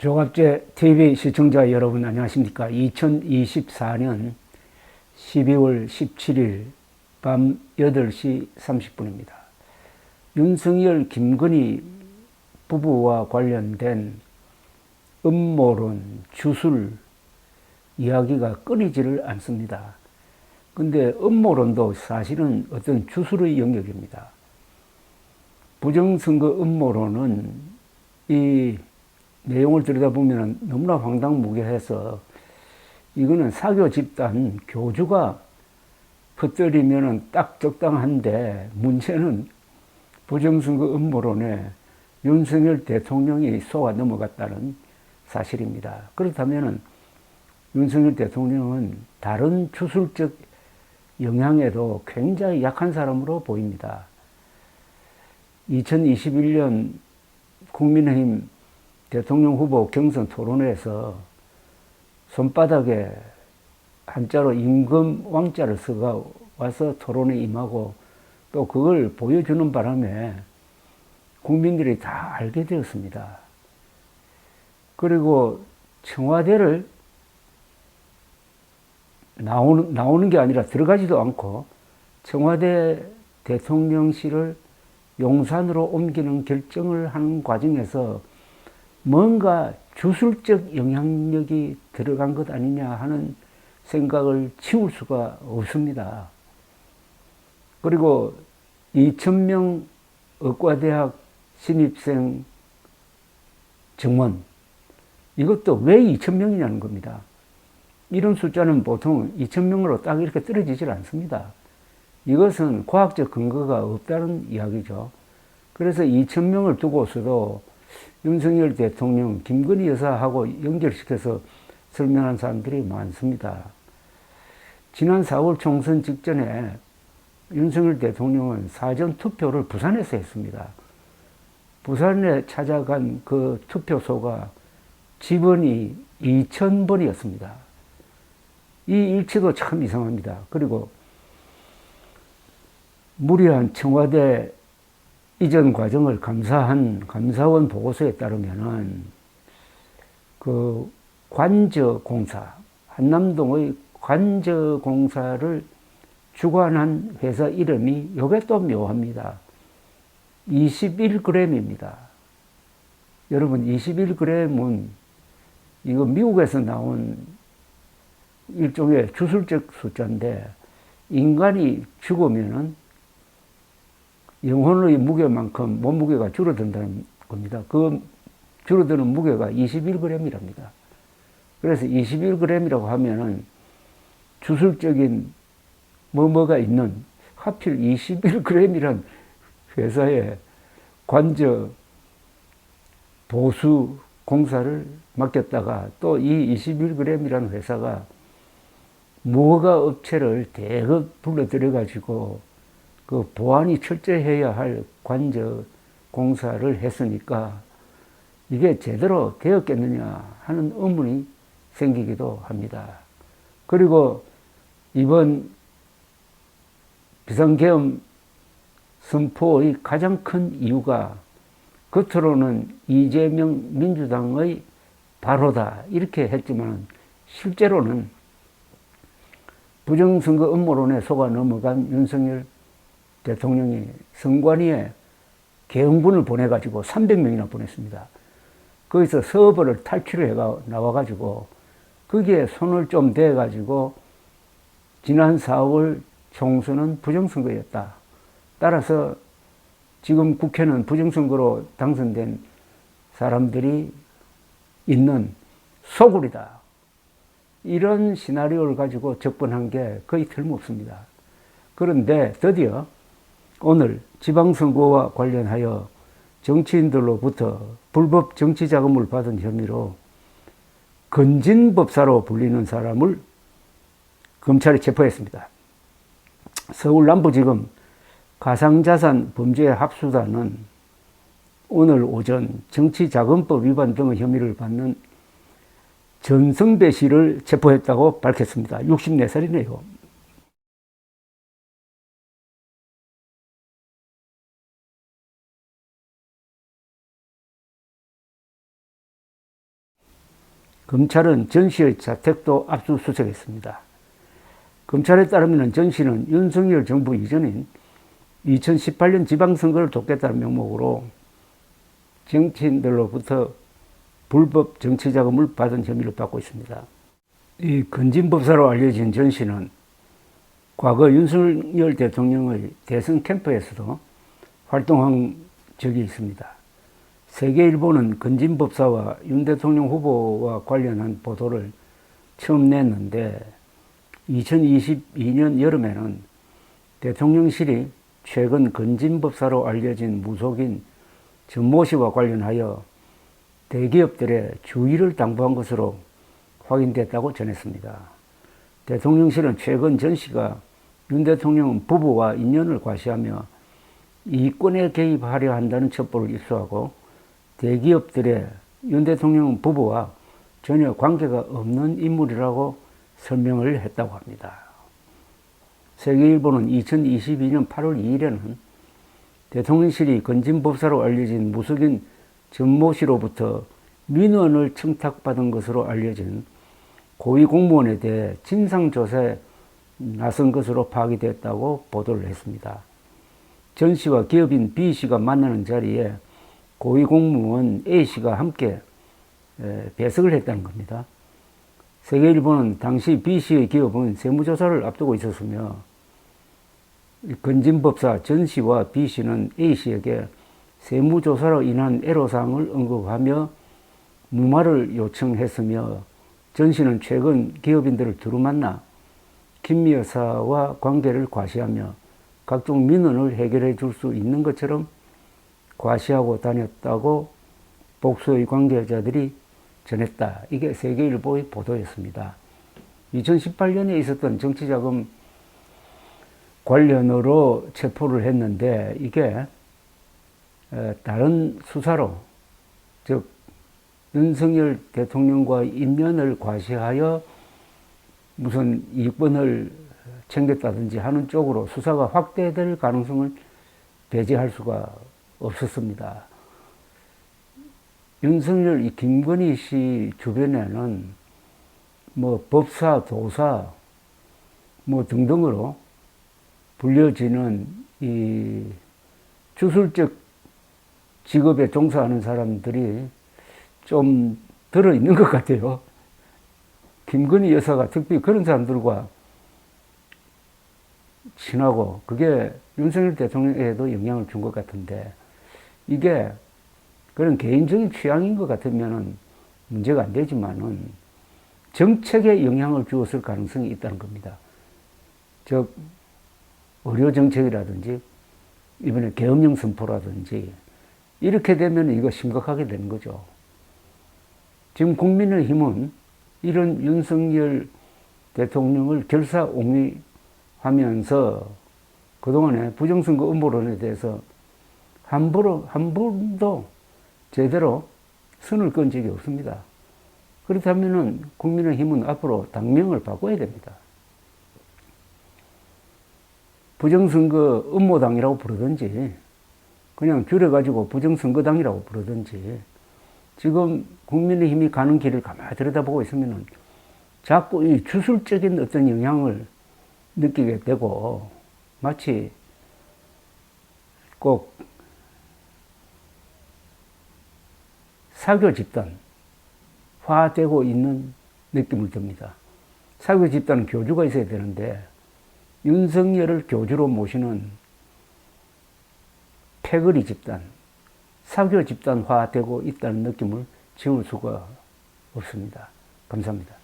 조갑제 TV 시청자 여러분 안녕하십니까. 2024년 12월 17일 밤 8시 30분입니다. 윤석열, 김건희 부부와 관련된 음모론, 주술 이야기가 끊이지를 않습니다. 근데 음모론도 사실은 어떤 주술의 영역입니다. 부정선거 음모론은 이 내용을 들여다보면 너무나 황당무계해서 이거는 사교 집단 교주가 퍼뜨리면 딱 적당한데, 문제는 부정선거 음모론에 윤석열 대통령이 속아 넘어갔다는 사실입니다. 그렇다면 윤석열 대통령은 다른 주술적 영향에도 굉장히 약한 사람으로 보입니다. 2021년 국민의힘 대통령 후보 경선 토론회에서 손바닥에 한자로 임금 왕자를 써가 와서 토론에 임하고 또 그걸 보여주는 바람에 국민들이 다 알게 되었습니다. 그리고 청와대를 나오는 게 아니라 들어가지도 않고 청와대 대통령실을 용산으로 옮기는 결정을 하는 과정에서 뭔가 주술적 영향력이 들어간 것 아니냐 하는 생각을 지울 수가 없습니다. 그리고 2,000명 의과대학 신입생 정원, 이것도 왜 2,000명이냐는 겁니다. 이런 숫자는 보통 2,000명으로 딱 이렇게 떨어지질 않습니다. 이것은 과학적 근거가 없다는 이야기죠. 그래서 2,000명을 두고서도 윤석열 대통령, 김건희 여사하고 연결시켜서 설명한 사람들이 많습니다. 지난 4월 총선 직전에 윤석열 대통령은 사전 투표를 부산에서 했습니다. 부산에 찾아간 그 투표소가 지번이 2,000번이었습니다. 이 일치도 참 이상합니다. 그리고 무리한 청와대 이전 과정을 감사한 감사원 보고서에 따르면은 그 관저공사, 한남동의 관저공사를 주관한 회사 이름이 요게 또 묘합니다. 21g입니다. 여러분, 21g은 이거 미국에서 나온 일종의 주술적 숫자인데, 인간이 죽으면은 영혼의 무게만큼 몸무게가 줄어든다는 겁니다. 그 줄어드는 무게가 21g이랍니다. 그래서 21g이라고 하면은 주술적인 뭐가 있는, 하필 21g이란 회사에 관저 보수 공사를 맡겼다가 또 이 21g이라는 회사가 무허가 업체를 대거 불러들여가지고 그 보안이 철저해야 할 관저 공사를 했으니까 이게 제대로 되었겠느냐 하는 의문이 생기기도 합니다. 그리고 이번 비상계엄 선포의 가장 큰 이유가 겉으로는 이재명 민주당의 바로다 이렇게 했지만 실제로는 부정선거 음모론에 속아 넘어간 윤석열 대통령이 선관위에 계엄군을 보내가지고 300명이나 보냈습니다. 거기서 서버를 탈취를 해가 나와가지고 거기에 손을 좀 대가지고 지난 4월 총선은 부정선거였다. 따라서 지금 국회는 부정선거로 당선된 사람들이 있는 소굴이다. 이런 시나리오를 가지고 접근한 게 거의 틀림없습니다. 그런데 드디어 오늘 지방선거와 관련하여 정치인들로부터 불법 정치자금을 받은 혐의로 건진법사로 불리는 사람을 검찰이 체포했습니다. 서울 남부지검 가상자산 범죄 합수단은 오늘 오전 정치자금법 위반 등의 혐의를 받는 전성배 씨를 체포했다고 밝혔습니다. 64살이네요. 검찰은 전 씨의 자택도 압수수색했습니다. 검찰에 따르면 전 씨는 윤석열 정부 이전인 2018년 지방선거를 돕겠다는 명목으로 정치인들로부터 불법 정치자금을 받은 혐의를 받고 있습니다. 이 건진법사로 알려진 전 씨는 과거 윤석열 대통령의 대선 캠프에서도 활동한 적이 있습니다. 세계일보는 건진법사와 윤 대통령 후보와 관련한 보도를 처음 냈는데 2022년 여름에는 대통령실이 최근 건진법사로 알려진 무속인 전모 씨와 관련하여 대기업들의 주의를 당부한 것으로 확인됐다고 전했습니다. 대통령실은 최근 전 씨가 윤 대통령 부부와 인연을 과시하며 이권에 개입하려 한다는 첩보를 입수하고 대기업들의 윤 대통령 부부와 전혀 관계가 없는 인물이라고 설명을 했다고 합니다. 세계일보는 2022년 8월 2일에는 대통령실이 건진법사로 알려진 무속인 전모 씨로부터 민원을 청탁받은 것으로 알려진 고위공무원에 대해 진상조사에 나선 것으로 파악이 됐다고 보도를 했습니다. 전 씨와 기업인 B 씨가 만나는 자리에 고위공무원 A 씨가 함께 배석을 했다는 겁니다. 세계일보는 당시 B 씨의 기업은 세무조사를 앞두고 있었으며 건진법사 전 씨와 B 씨는 A 씨에게 세무조사로 인한 애로사항을 언급하며 무마를 요청했으며 전 씨는 최근 기업인들을 두루 만나 김 여사와 관계를 과시하며 각종 민원을 해결해 줄 수 있는 것처럼 과시하고 다녔다고 복수의 관계자들이 전했다. 이게 세계일보의 보도였습니다. 2018년에 있었던 정치자금 관련으로 체포를 했는데 이게 다른 수사로 즉 윤석열 대통령과 인연을 과시하여 무슨 이권을 챙겼다든지 하는 쪽으로 수사가 확대될 가능성을 배제할 수가 없었습니다. 윤석열 이 김건희 씨 주변에는 뭐 법사, 도사 뭐 등등으로 불려지는 이 주술적 직업에 종사하는 사람들이 좀 들어있는 것 같아요. 김건희 여사가 특히 그런 사람들과 친하고 그게 윤석열 대통령에도 영향을 준 것 같은데 이게 그런 개인적인 취향인 것 같으면 문제가 안 되지만은 정책에 영향을 주었을 가능성이 있다는 겁니다. 즉 의료 정책이라든지 이번에 계엄령 선포라든지 이렇게 되면 이거 심각하게 되는 거죠. 지금 국민의힘은 이런 윤석열 대통령을 결사옹위하면서 그동안에 부정선거 음모론에 대해서 한 번도 제대로 선을 끈 적이 없습니다. 그렇다면 국민의힘은 앞으로 당명을 바꿔야 됩니다. 부정선거 음모당이라고 부르든지 그냥 줄여가지고 부정선거당이라고 부르든지 지금 국민의힘이 가는 길을 가만히 들여다보고 있으면 자꾸 이 주술적인 어떤 영향을 느끼게 되고 마치 꼭 사교 집단화되고 있는 느낌을 듭니다. 사교 집단은 교주가 있어야 되는데 윤석열을 교주로 모시는 패거리 집단, 사교 집단화되고 있다는 느낌을 지울 수가 없습니다. 감사합니다.